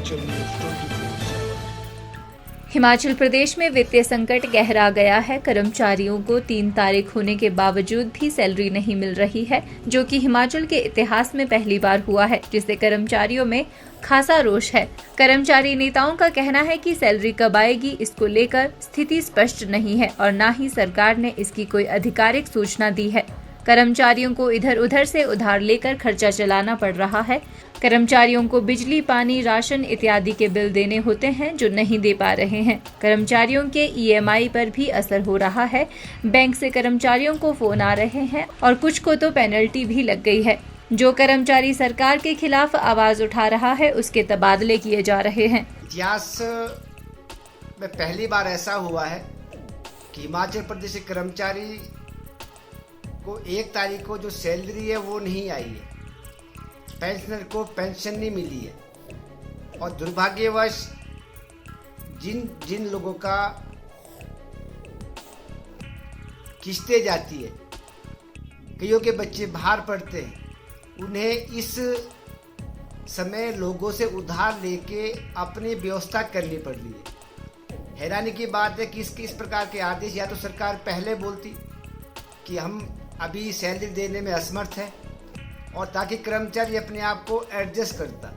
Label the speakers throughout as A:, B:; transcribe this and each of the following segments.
A: Himachal news 24/7।
B: Himachal Pradesh में वित्तीय संकट गहरा गया है। कर्मचारियों को 3 तारीख होने के बावजूद भी सैलरी नहीं मिल रही है, जो कि हिमाचल के इतिहास में पहली बार हुआ है, जिससे कर्मचारियों में खासा रोष है। कर्मचारी नेताओं का कहना है कि सैलरी कब आएगी, इसको लेकर स्थिति स्पष्ट नहीं है और न ही सरकार ने इसकी कोई आधिकारिक सूचना दी है। कर्मचारियों को इधर उधर से उधार लेकर खर्चा चलाना पड़ रहा है। कर्मचारियों को बिजली, पानी, राशन इत्यादि के बिल देने होते हैं जो नहीं दे पा रहे हैं। कर्मचारियों के ईएमआई पर भी असर हो रहा है। बैंक से कर्मचारियों को फोन आ रहे हैं और कुछ को तो पेनल्टी भी लग गई है। जो कर्मचारी सरकार के खिलाफ आवाज उठा रहा है, उसके तबादले किए जा रहे हैं।
C: इतिहास में पहली बार ऐसा हुआ है कि हिमाचल प्रदेश के कर्मचारी को 1 तारीख को जो सैलरी है वो नहीं आई है, पेंशनर को पेंशन नहीं मिली है। और दुर्भाग्यवश जिन जिन लोगों का किस्तें जाती है, कईयों के बच्चे बाहर पढ़ते हैं, उन्हें इस समय लोगों से उधार लेके अपनी व्यवस्था करनी पड़ रही है। हैरानी की बात है कि इस प्रकार के आदेश या तो सरकार पहले बोलती कि हम अभी सैलरी देने में असमर्थ है, और ताकि कर्मचारी अपने आप को एडजस्ट करता,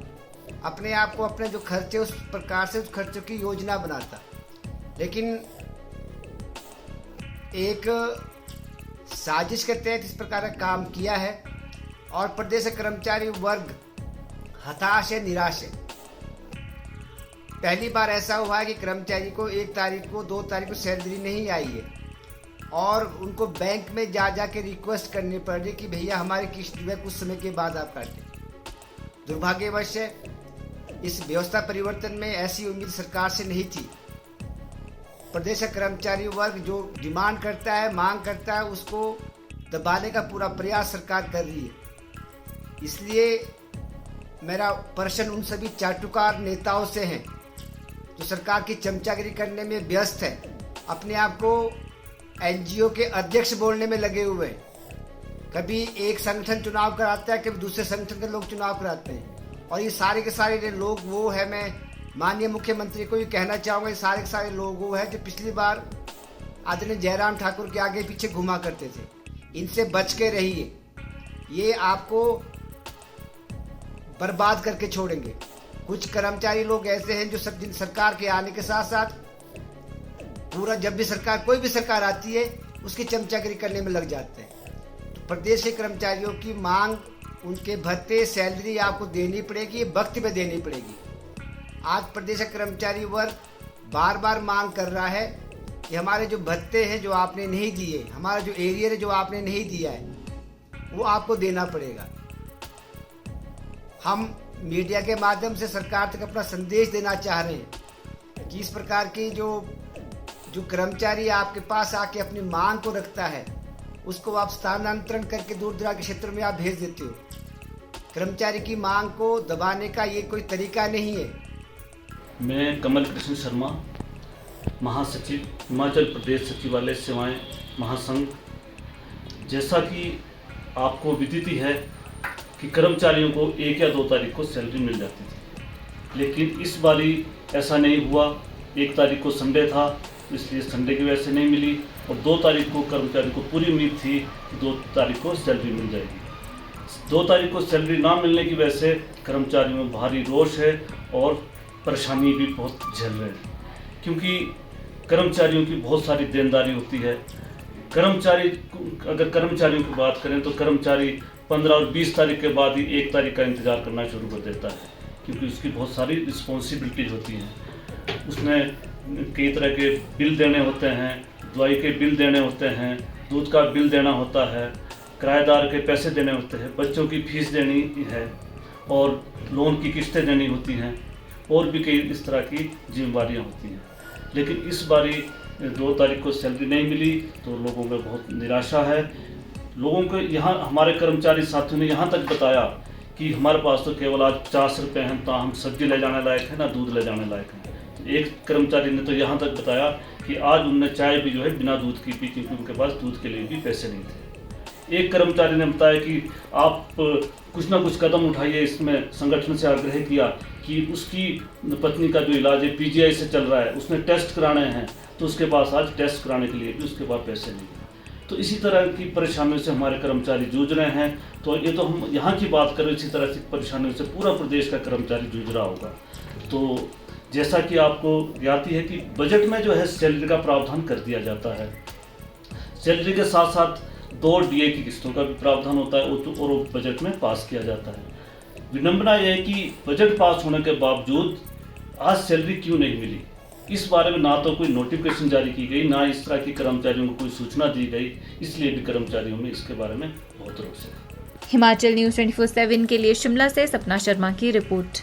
C: अपने आप को अपने जो खर्चे उस प्रकार से उस खर्चों की योजना बनाता। लेकिन एक साजिश के तहत इस प्रकार का काम किया है और प्रदेश का कर्मचारी वर्ग हताश है, निराश है। पहली बार ऐसा हुआ है कि कर्मचारी को 1 तारीख को 2 तारीख को सैलरी नहीं आई है और उनको बैंक में जा के रिक्वेस्ट करनी पड़ रही कि भैया हमारी किस्त जो है कुछ समय के बाद आप काटें। दुर्भाग्यवश इस व्यवस्था परिवर्तन में ऐसी उम्मीद सरकार से नहीं थी। प्रदेश का कर्मचारी वर्ग जो डिमांड करता है, मांग करता है, उसको दबाने का पूरा प्रयास सरकार कर रही है। इसलिए मेरा प्रश्न उन सभी चाटुकार नेताओं से है जो सरकार की चमचागिरी करने में व्यस्त है, अपने आप को एनजीओ के अध्यक्ष बोलने में लगे हुए हैं। कभी एक संगठन चुनाव कराता है, कभी दूसरे संगठन के लोग चुनाव कराते हैं, और ये सारे के सारे लोग वो है, मैं माननीय मुख्यमंत्री को ये कहना चाहूँगा, ये सारे के सारे लोग वो है जो पिछली बार आदरणीय जयराम ठाकुर के आगे पीछे घुमा करते थे। इनसे बच के रहिए, ये आपको बर्बाद करके छोड़ेंगे। कुछ कर्मचारी लोग ऐसे हैं जो दिन सरकार के आने के साथ साथ पूरा, जब भी सरकार, कोई भी सरकार आती है, उसकी चमचागिरी करने में लग जाते हैं। तो प्रदेश के कर्मचारियों की मांग, उनके भत्ते, सैलरी आपको देनी पड़ेगी, वक्त पे देनी पड़ेगी। आज प्रदेश का कर्मचारी वर्ग बार बार मांग कर रहा है कि हमारे जो भत्ते हैं जो आपने नहीं दिए, हमारा जो एरियर है जो आपने नहीं दिया है, वो आपको देना पड़ेगा। हम मीडिया के माध्यम से सरकार तक अपना संदेश देना चाह रहे हैं कि इस प्रकार की जो कर्मचारी आपके पास आके अपनी मांग को रखता है, उसको आप स्थानांतरण करके दूर दराज के क्षेत्रों में आप भेज देते हो। कर्मचारी की मांग को दबाने का ये कोई तरीका नहीं है।
D: मैं कमल कृष्ण शर्मा, महासचिव, हिमाचल प्रदेश सचिवालय सेवाएं महासंघ। जैसा कि आपको विदित ही है कि कर्मचारियों को 1 या 2 तारीख को सैलरी मिल जाती थी, लेकिन इस बारी ऐसा नहीं हुआ। 1 तारीख को संडे था, इसलिए संडे की वजह से नहीं मिली, और 2 तारीख को कर्मचारी को पूरी उम्मीद थी कि 2 तारीख को सैलरी मिल जाएगी। 2 तारीख को सैलरी ना मिलने की वजह से कर्मचारियों में भारी रोष है और परेशानी भी बहुत झेल रहे हैं, क्योंकि कर्मचारियों की बहुत सारी देनदारी होती है। अगर कर्मचारियों की बात करें तो कर्मचारी 15 और 20 तारीख के बाद ही 1 तारीख का इंतज़ार करना शुरू कर देता है, क्योंकि उसकी बहुत सारी रिस्पॉन्सिबिलिटीज होती हैं। उसने कई तरह के बिल देने होते हैं, दवाई के बिल देने होते हैं, दूध का बिल देना होता है, किराएदार के पैसे देने होते हैं, बच्चों की फीस देनी है, और लोन की किस्तें देनी होती हैं, और भी कई इस तरह की जिम्मेवारियां होती हैं। लेकिन इस बारी 2 तारीख को सैलरी नहीं मिली तो लोगों में बहुत निराशा है। लोगों को यहाँ हमारे कर्मचारी साथियों ने यहाँ तक बताया कि हमारे पास तो केवल आज 50 रुपये हैं, तो हम सब्जी ले जाने लायक है ना दूध ले जाने लायक है। तो एक कर्मचारी ने तो यहाँ तक बताया कि आज उनने चाय भी जो है बिना दूध की पी, क्योंकि उनके पास दूध के लिए भी पैसे नहीं थे। एक कर्मचारी ने बताया कि आप कुछ ना कुछ कदम उठाइए। इसमें संगठन से आग्रह किया कि उसकी पत्नी का जो इलाज है पीजीआई से चल रहा है, उसने टेस्ट कराने हैं, तो उसके पास आज टेस्ट कराने के लिए भी उसके पास पैसे नहीं हैं। तो इसी तरह की परेशानियों से हमारे कर्मचारी जूझ रहे हैं। तो ये तो हम यहाँ की बात करें, इसी तरह से परेशानियों से पूरा प्रदेश का कर्मचारी जूझ रहा होगा। तो जैसा कि आपको ज्ञात ही है कि बजट में जो है सैलरी का प्रावधान कर दिया जाता है। सैलरी के साथ साथ 2 डीए की किस्तों का भी प्रावधान होता है और वो बजट में पास किया जाता है। विडंबना यह है कि बजट पास होने के बावजूद आज सैलरी क्यों नहीं मिली, इस बारे में ना तो कोई नोटिफिकेशन जारी की गई, ना इस तरह की कर्मचारियों को कोई सूचना दी गई। इसलिए भी कर्मचारियों में इसके बारे में बहुत रोष है।
B: हिमाचल न्यूज़ 24/7 के लिए शिमला से सपना शर्मा की रिपोर्ट।